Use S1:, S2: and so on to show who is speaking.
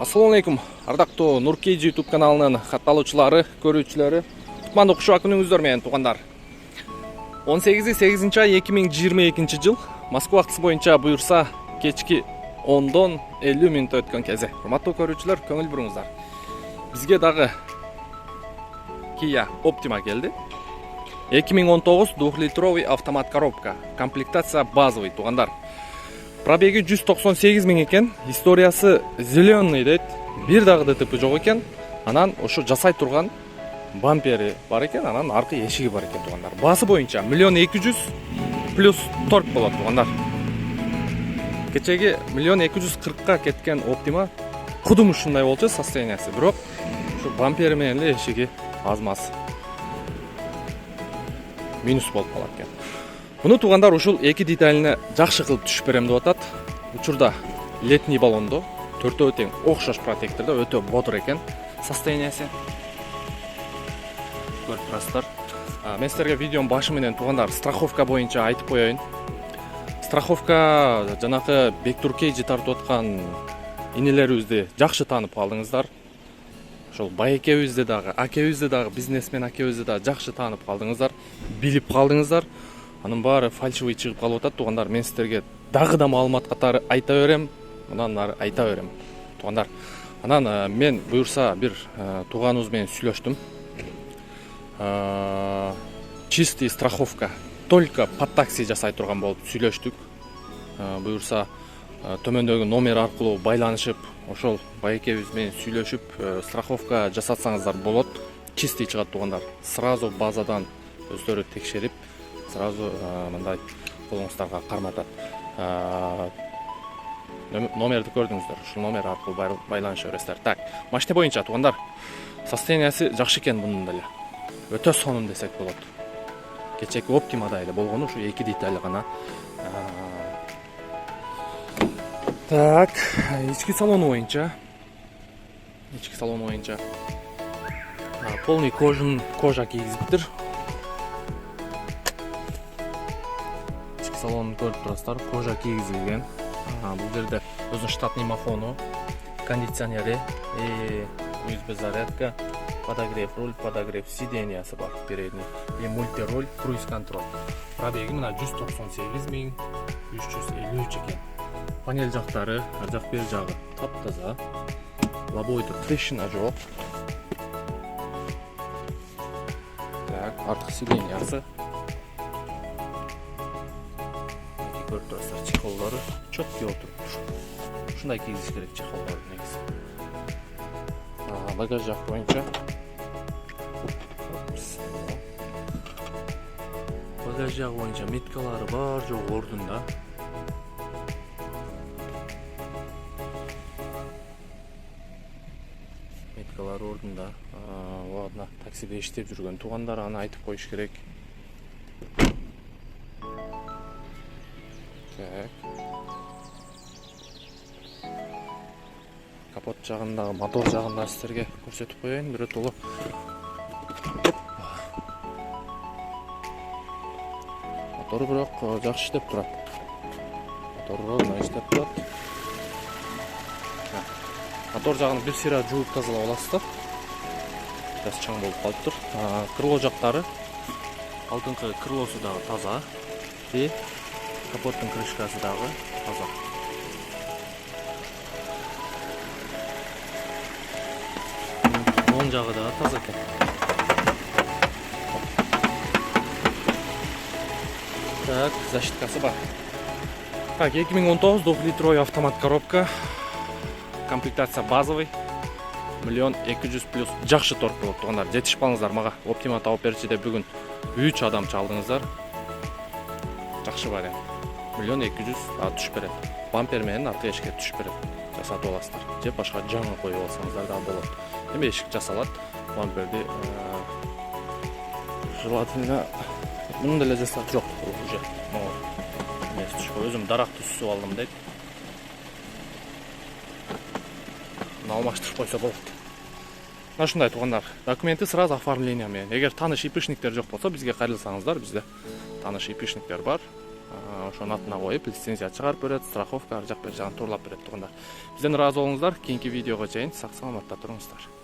S1: Assalamu alaikum. Ардактуу Нуркейджи YouTube каналынын катталуучулары, көрүүчүлөрү. Кутмандуу кутуштуу күнүңүздөр менен туугандар. 18-8 ай 2022 жыл Москва вакыты боюнча буюрса кечки 10дон 50 мүнөт өткөн кезде. Урматтуу көрүүчүлөр, көңүл буруңуздар. Бизге дагы Kia Optima келди. 2019 2-литровый автомат коробка. Комплектация базовый туугандар. Пробеги 198 миң экен, историясы зеленый дейт. Бир дагы ДТП жок экен. Анан ошо жасай турган бампери бар экен, анан аркы эшиги бар экен туугандар. Басы боюнча 1 200 000 плюс торг болот туугандар. Кечеги 1 240 кеткен Optima кудум ушундай болчу состояниясы, бирок ушу бампери менен эле эшиги аз-маз минус болуп калат экен. Муну туугандар ушул эки деталине жакшы кылып түшүп берем деп атат. Учурда летний баллондо төртөө тең окшош протектордо өтө бодур экен состояниясы. Көрүп турасыздар. Мен силерге видеонун башы менен туугандар страховка боюнча айтып коеюн. Страховка жанакы Бектуркейджи тартып аткан инелерибизди жакшы таанып калдыңыздар. Ошол байекебизди дагы, акебизди дагы, бизнесмен акебизди дагы жакшы таанып калдыңыздар, билип калдыңыздар. Анын баары фальшивый чыгып калып атат туугандар. Мен силерге дагы да маалымат катары айта берем. Мындан ары айта берем туугандар. Анан мен буюрса бир тууганыбыз менен сүйлөштүм. Чистый страховка, только под такси жасай турган болуп сүйлөштүк. Буюрса төмөндөгү номер аркылуу байланышып, ошол байекебиз менен сүйлөшүп, страховка жасатсаңыздар болот. Чистый чыгат туугандар. Сразу базадан өздөрү текшерип, сразу мындай колуңуздарга карматат. Номерди көрдүңүздөр, ушул номер аркылуу байланыша бересиздер. Так, машина боюнча туугандар, состояниясы жакшы экен мунун деле. Өтө сонун десек болот. Кечеки Optima'da эле болгону ушу эки детали гана. Так, ички салону боюнча. Полный кожа кийгизиптир. Ички салонун көрүп турасыздар, кожа кийгизилген. Бул жерде өзүнүн штатный махону, кондиционери, USB зарядка, подогрев руль, подогрев сиденьясы бар передний, и мультируль, круиз контроль. Пробеги мына 198 353 экен. Панель жактары, ар жак бер жагы таптаза. Лобойдо трещина жок. Так, арткы сиденьясы. Көрүп турасыздар, чехолдору четкий отуруп. Ушундай кийгизиш керек чехолдорду негизи. Багаж жак боюнча. Багаж жак боюнча меткалары бар жок ордунда. Меткалары ордунда. Ладно, таксиде иштеп жүргөн туугандар аны айтып коюш керек. Так. Капот жагындагы, мотор жагында силерге көрсөтүп коеюн. Бирөтөлө. Мотору бирок жакшы иштеп турат. Мотор жагын бир сыйра жууп тазалап аласыздар. Biraz чаң болуп калыптыр. Крыло жактары, алдыңкы крылосу дагы таза. И капоттун крышкасы дагы таза. Оң жагы дагы таза экен. Так, защиткасы бар. Так, 2019 2-литровый автомат коробка. Комплектация базовый. 1 200 000 плюс жакшы торг болот туугандар. Жетишип калыңыздар мага. Optima тауып берчи деп бүгүн 3 адам чалдыңыздар. Жакшы вариант. 1 200 000 түшүп берет. Бампер менен аркы эшикке түшүп берет. Жасатып аласыздар. Же башка жаңы коюп алсаңыздар да болот. Эми эшик жасалат. Бамперди желательно мунун деле жасап жок уже. Мен өзүм даракты сүзүп алдым дейт. Алмаштырып койсо болот. Мына ушундай туугандар. Документи сразу оформление менен. Эгер тааныш ипишниктер жок болсо бизге кайрылсаңыздар, бизде тааныш ипишниктер бар. ошонун атына коюп лицензия чыгарып берет, страховка ар жак бер жагын тууралап берет туугандар. Бизден ыраазы болуңуздар. Кийинки видеого чейин сак саламатта туруңуздар.